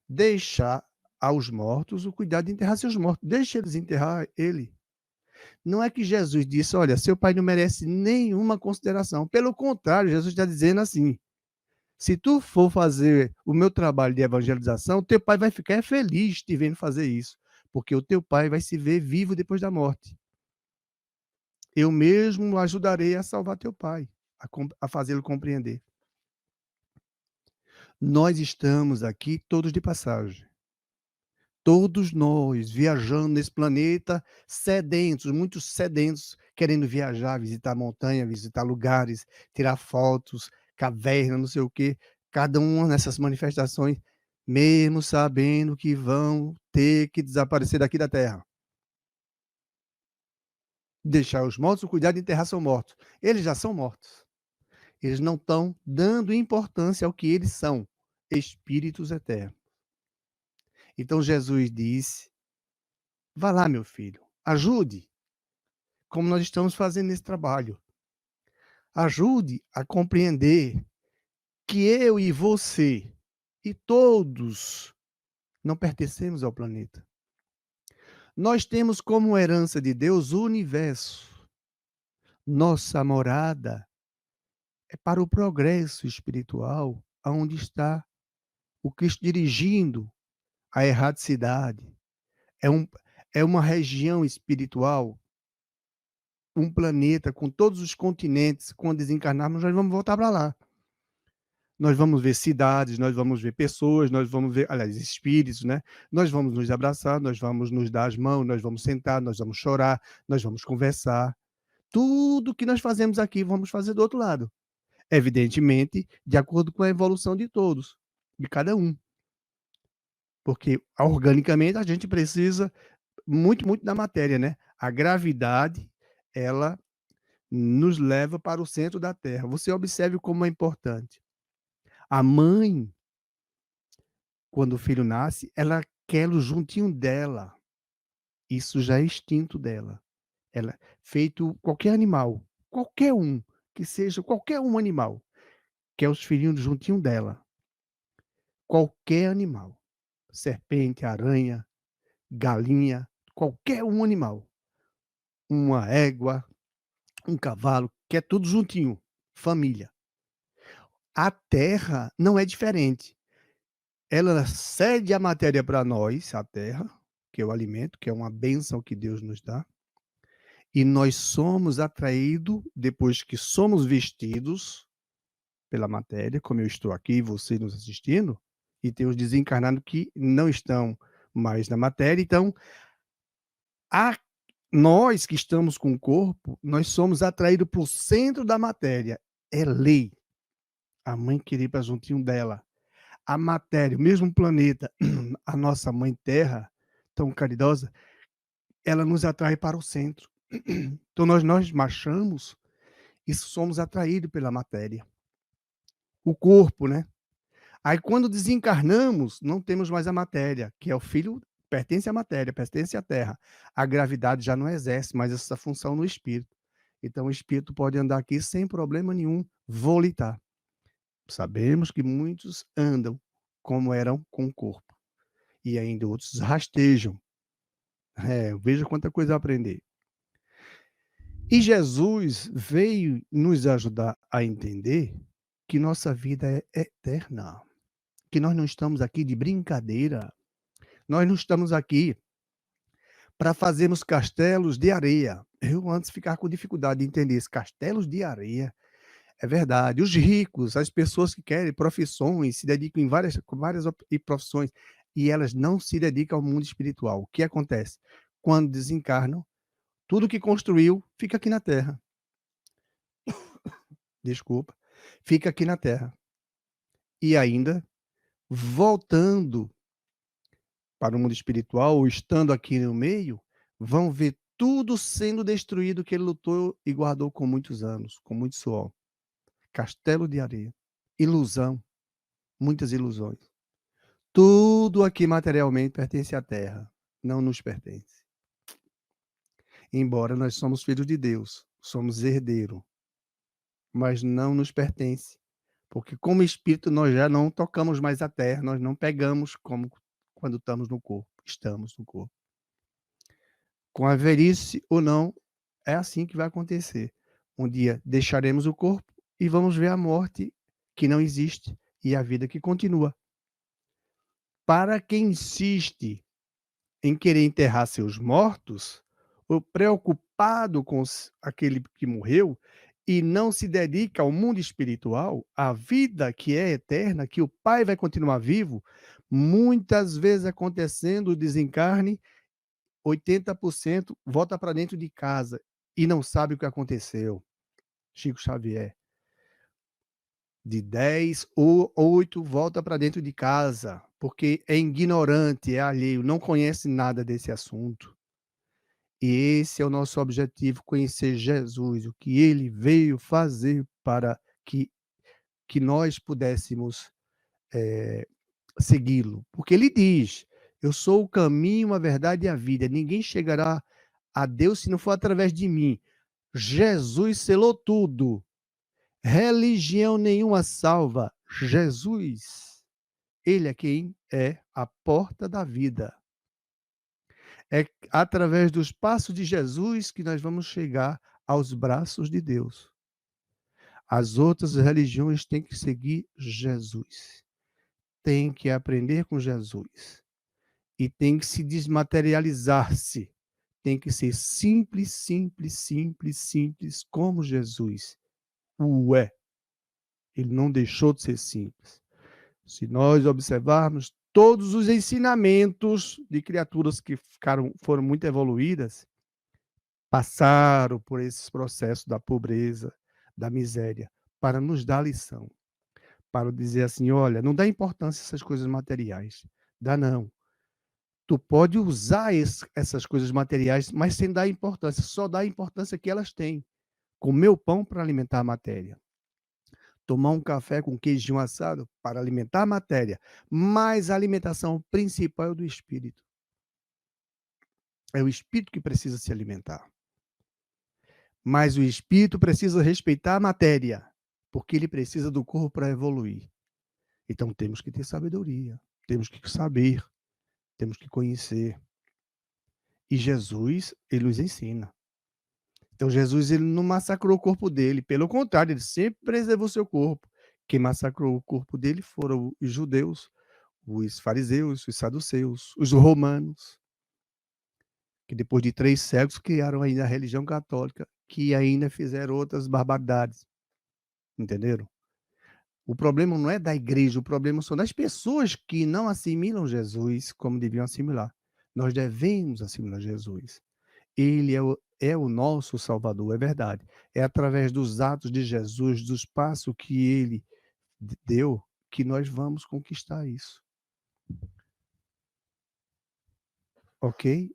deixar aos mortos o cuidado de enterrar seus mortos. Deixa eles enterrar ele. Não é que Jesus disse: "Olha, seu pai não merece nenhuma consideração". Pelo contrário, Jesus está dizendo assim: "Se tu for fazer o meu trabalho de evangelização, teu pai vai ficar feliz te vendo fazer isso, porque o teu pai vai se ver vivo depois da morte. Eu mesmo o ajudarei a salvar teu pai, a fazê-lo compreender". Nós estamos aqui todos de passagem. Todos nós viajando nesse planeta, sedentos, muito sedentos, querendo viajar, visitar montanha, visitar lugares, tirar fotos, caverna, não sei o quê. Cada uma nessas manifestações, mesmo sabendo que vão ter que desaparecer daqui da Terra. Deixar os mortos, o cuidado de enterrar são mortos. Eles já são mortos. Eles não estão dando importância ao que eles são, espíritos eternos. Então Jesus disse Vá lá, meu filho, ajude, como nós estamos fazendo nesse trabalho. Ajude a compreender que eu e você e todos não pertencemos ao planeta. Nós temos como herança de Deus o universo. Nossa morada é para o progresso espiritual, aonde está o Cristo dirigindo a erradicidade. É, um, é uma região espiritual, um planeta com todos os continentes. Quando desencarnarmos, nós vamos voltar para lá. Nós vamos ver cidades, nós vamos ver pessoas, nós vamos ver, aliás, espíritos, né? Nós vamos nos abraçar, nós vamos nos dar as mãos, nós vamos sentar, nós vamos chorar, nós vamos conversar. Tudo que nós fazemos aqui, vamos fazer do outro lado. Evidentemente, de acordo com a evolução de todos, de cada um. Porque organicamente a gente precisa muito, muito da matéria, né? A gravidade, ela nos leva para o centro da Terra. Você observe como é importante. A mãe, quando o filho nasce, ela quer o juntinho dela. Isso já é instinto dela. Ela, feito qualquer animal, qualquer um, que seja qualquer um animal, quer os filhinhos juntinho dela. Qualquer animal. Serpente, aranha, galinha, qualquer um animal. Uma égua, um cavalo, quer tudo juntinho. Família. A Terra não é diferente. Ela cede a matéria para nós, a Terra, que é o alimento, que é uma bênção que Deus nos dá. E nós somos atraídos, depois que somos vestidos pela matéria, como eu estou aqui, você nos assistindo, e tem os desencarnados que não estão mais na matéria. Então, a nós que estamos com o corpo, nós somos atraídos para o centro da matéria. É lei. A mãe querer ir para juntinho dela. A matéria, o mesmo planeta, a nossa mãe Terra, tão caridosa, ela nos atrai para o centro. Então nós marchamos e somos atraídos pela matéria. O corpo, né? Aí quando desencarnamos, não temos mais a matéria, que é o filho, pertence à matéria, pertence à Terra. A gravidade já não exerce mais essa função no espírito. Então o espírito pode andar aqui sem problema nenhum, volitar. Sabemos que muitos andam como eram com o corpo. E ainda outros rastejam. Veja quanta coisa a aprender. E Jesus veio nos ajudar a entender que nossa vida é eterna, que nós não estamos aqui de brincadeira, nós não estamos aqui para fazermos castelos de areia. Eu antes ficava com dificuldade de entender esses castelos de areia. É verdade. Os ricos, as pessoas que querem profissões, se dedicam em várias profissões e elas não se dedicam ao mundo espiritual. O que acontece? Quando desencarnam, tudo que construiu fica aqui na Terra. Desculpa. Fica aqui na Terra. E ainda, voltando para o mundo espiritual, ou estando aqui no meio, vão ver tudo sendo destruído que ele lutou e guardou com muitos anos, com muito suor. Castelo de areia. Ilusão. Muitas ilusões. Tudo aqui materialmente pertence à Terra, não nos pertence. Embora nós somos filhos de Deus, somos herdeiros, mas não nos pertence. Porque como espírito nós já não tocamos mais a terra, nós não pegamos como quando estamos no corpo. Com a velhice ou não, é assim que vai acontecer. Um dia deixaremos o corpo e vamos ver a morte que não existe e a vida que continua. Para quem insiste em querer enterrar seus mortos, ou preocupado com aquele que morreu, e não se dedica ao mundo espiritual, à vida que é eterna, que o Pai vai continuar vivo, muitas vezes acontecendo o desencarne, 80% volta para dentro de casa e não sabe o que aconteceu. Chico Xavier. De 10 ou 8 volta para dentro de casa, porque é ignorante, é alheio, não conhece nada desse assunto. E esse é o nosso objetivo, conhecer Jesus, o que ele veio fazer para que nós pudéssemos segui-lo. Porque ele diz: Eu sou o caminho, a verdade e a vida. Ninguém chegará a Deus se não for através de mim. Jesus selou tudo. Religião nenhuma salva. Jesus, ele é quem é a porta da vida. É através dos passos de Jesus que nós vamos chegar aos braços de Deus. As outras religiões têm que seguir Jesus. Têm que aprender com Jesus. E tem que se desmaterializar-se. Tem que ser simples, simples, simples, simples, como Jesus o é. Ele não deixou de ser simples. Se nós observarmos todos os ensinamentos de criaturas que foram muito evoluídas, passaram por esses processos da pobreza, da miséria, para nos dar lição, para dizer assim, olha, não dá importância a essas coisas materiais, dá não. Tu pode usar essas coisas materiais, mas sem dar importância, só dá a importância que elas têm. Comer o pão para alimentar a matéria. Tomar um café com queijinho assado para alimentar a matéria. Mas a alimentação principal é o do espírito. É o espírito que precisa se alimentar. Mas o espírito precisa respeitar a matéria, porque ele precisa do corpo para evoluir. Então temos que ter sabedoria, temos que saber, temos que conhecer. E Jesus, ele nos ensina. Então Jesus ele não massacrou o corpo dele, pelo contrário, ele sempre preservou seu corpo. Quem massacrou o corpo dele foram os judeus, os fariseus, os saduceus, os romanos, que depois de 3 séculos criaram ainda a religião católica, que ainda fizeram outras barbaridades. Entenderam? O problema não é da igreja, o problema são das pessoas que não assimilam Jesus como deviam assimilar. Nós devemos assimilar Jesus. Ele é o nosso Salvador, é verdade. É através dos atos de Jesus, dos passos que ele deu, que nós vamos conquistar isso. Ok?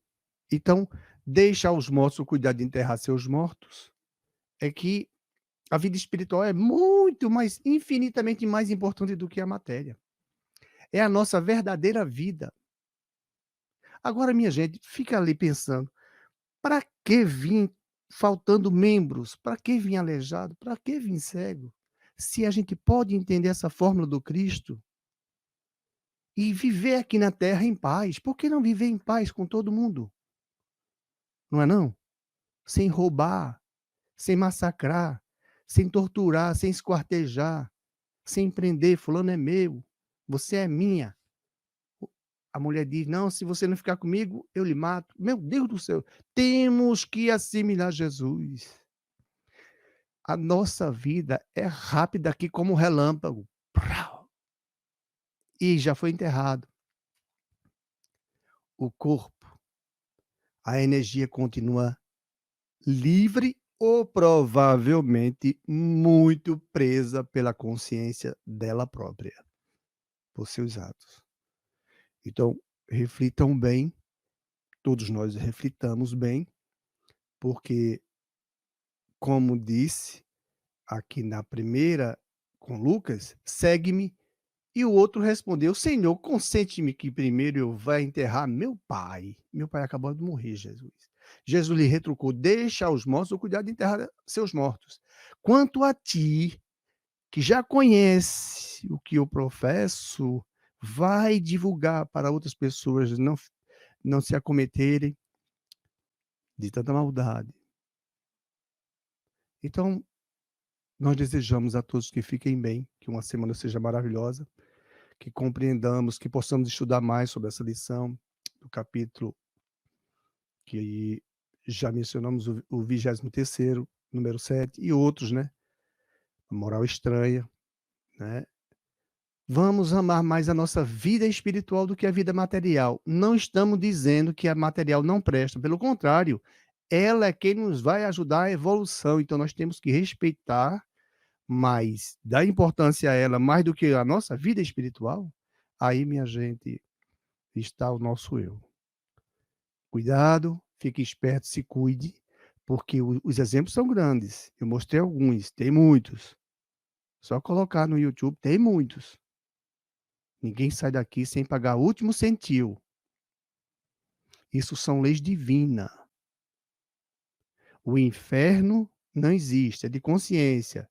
Então, deixa aos mortos o cuidado de enterrar seus mortos. É que a vida espiritual é muito mais, infinitamente mais importante do que a matéria. É a nossa verdadeira vida. Agora, minha gente, fica ali pensando, para que vir faltando membros? Para que vir aleijado? Para que vir cego? Se a gente pode entender essa fórmula do Cristo e viver aqui na terra em paz, por que não viver em paz com todo mundo? Não é não? Sem roubar, sem massacrar, sem torturar, sem esquartejar, sem prender, fulano é meu, você é minha. A mulher diz: "Não, se você não ficar comigo, eu lhe mato". Meu Deus do céu, temos que assimilar Jesus. A nossa vida é rápida aqui como um relâmpago. Prau! E já foi enterrado. O corpo, a energia continua livre ou provavelmente muito presa pela consciência dela própria, por seus atos. Então, reflitam bem, todos nós reflitamos bem, porque, como disse aqui na primeira com Lucas, segue-me. E o outro respondeu: Senhor, consente-me que primeiro eu vá enterrar meu pai. Meu pai acabou de morrer, Jesus. Jesus lhe retrucou: Deixa aos mortos o cuidado de enterrar seus mortos. Quanto a ti, que já conhece o que eu professo, vai divulgar para outras pessoas não se acometerem de tanta maldade. Então, nós desejamos a todos que fiquem bem, que uma semana seja maravilhosa, que compreendamos, que possamos estudar mais sobre essa lição do capítulo que já mencionamos, o 23º, número 7, e outros, né? A moral estranha, né? Vamos amar mais a nossa vida espiritual do que a vida material. Não estamos dizendo que a material não presta, pelo contrário, ela é quem nos vai ajudar a evolução, então nós temos que respeitar, mas dar importância a ela mais do que a nossa vida espiritual, aí, minha gente, está o nosso eu. Cuidado, fique esperto, se cuide, porque os exemplos são grandes. Eu mostrei alguns, tem muitos. Só colocar no YouTube, tem muitos. Ninguém sai daqui sem pagar o último centil. Isso são leis divinas. O inferno não existe, é de consciência.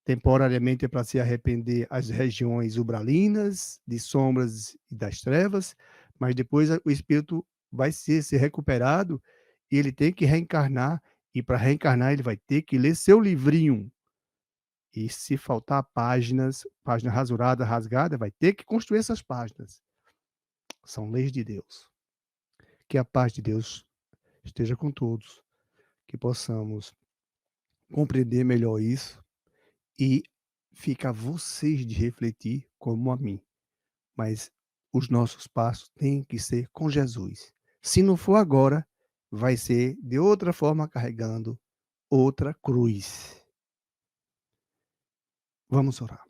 Temporariamente é para se arrepender as regiões umbralinas, de sombras e das trevas, mas depois o espírito vai ser recuperado e ele tem que reencarnar, e para reencarnar ele vai ter que ler seu livrinho. E se faltar páginas, página rasurada, rasgada, vai ter que construir essas páginas. São leis de Deus. Que a paz de Deus esteja com todos, que possamos compreender melhor isso e fica a vocês de refletir como a mim. Mas os nossos passos têm que ser com Jesus. Se não for agora, vai ser de outra forma carregando outra cruz. Vamos orar.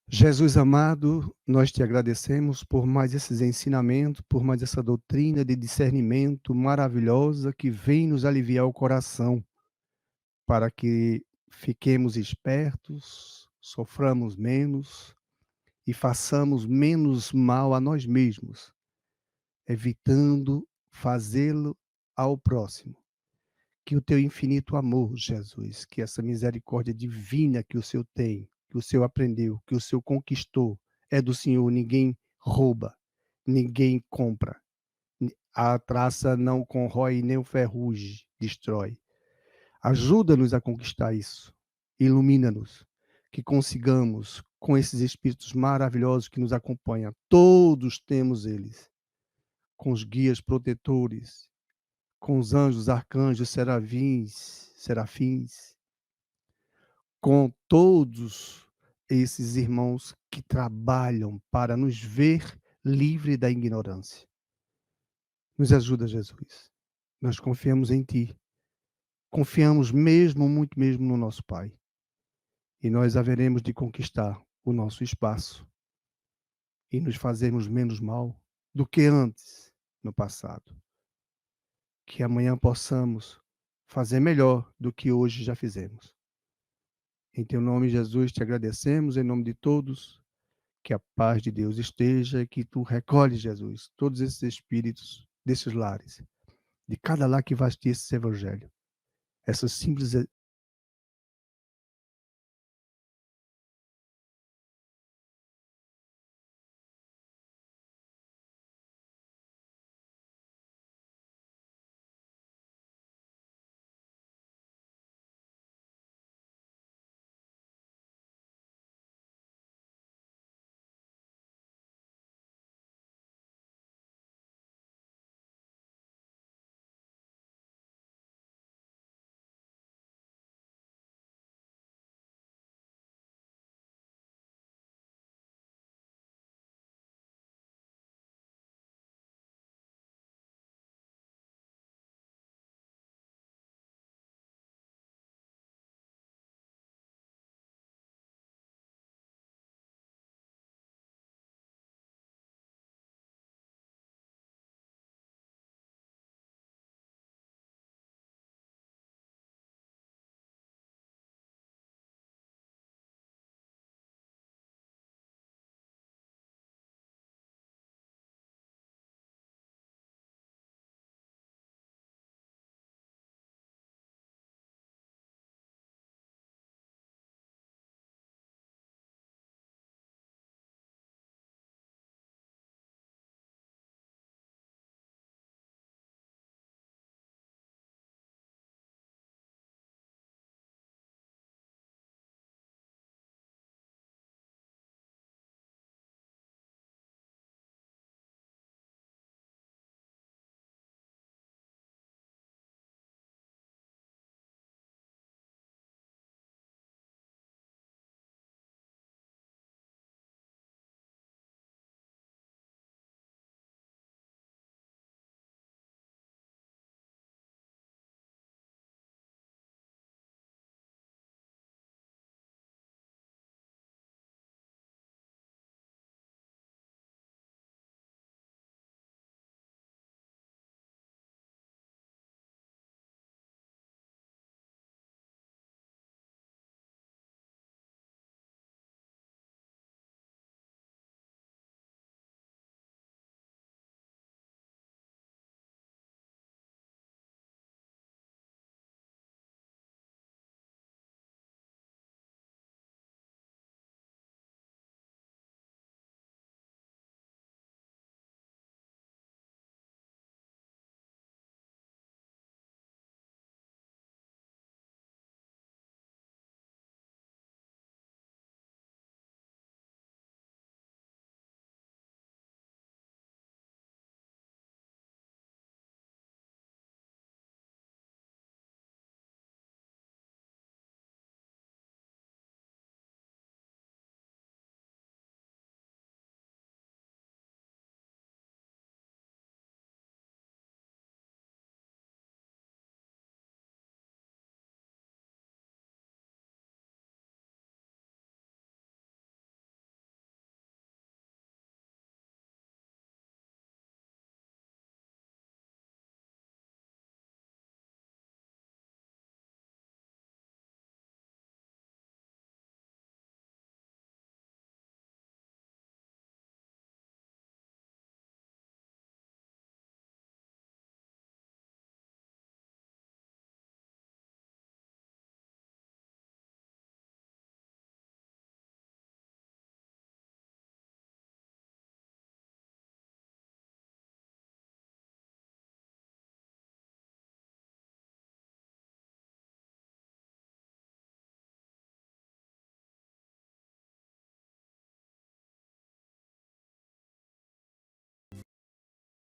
Jesus amado, nós te agradecemos por mais esses ensinamentos, por mais essa doutrina de discernimento maravilhosa que vem nos aliviar o coração, para que fiquemos espertos, soframos menos e façamos menos mal a nós mesmos, evitando fazê-lo ao próximo. Que o teu infinito amor, Jesus, que essa misericórdia divina que o Senhor tem, que o Senhor aprendeu, que o Senhor conquistou, é do Senhor, ninguém rouba, ninguém compra. A traça não corrói, nem o ferrugem destrói. Ajuda-nos a conquistar isso. Ilumina-nos, que consigamos, com esses espíritos maravilhosos que nos acompanham, todos temos eles, com os guias protetores, com os anjos, arcanjos, serafins, com todos esses irmãos que trabalham para nos ver livre da ignorância. Nos ajuda, Jesus. Nós confiamos em Ti. Confiamos mesmo, muito mesmo no nosso Pai. E nós haveremos de conquistar o nosso espaço e nos fazermos menos mal do que antes, no passado. Que amanhã possamos fazer melhor do que hoje já fizemos. Em teu nome, Jesus, te agradecemos, em nome de todos, que a paz de Deus esteja e que tu recolhes, Jesus, todos esses espíritos desses lares, de cada lar que vai assistir esse evangelho. Essas simples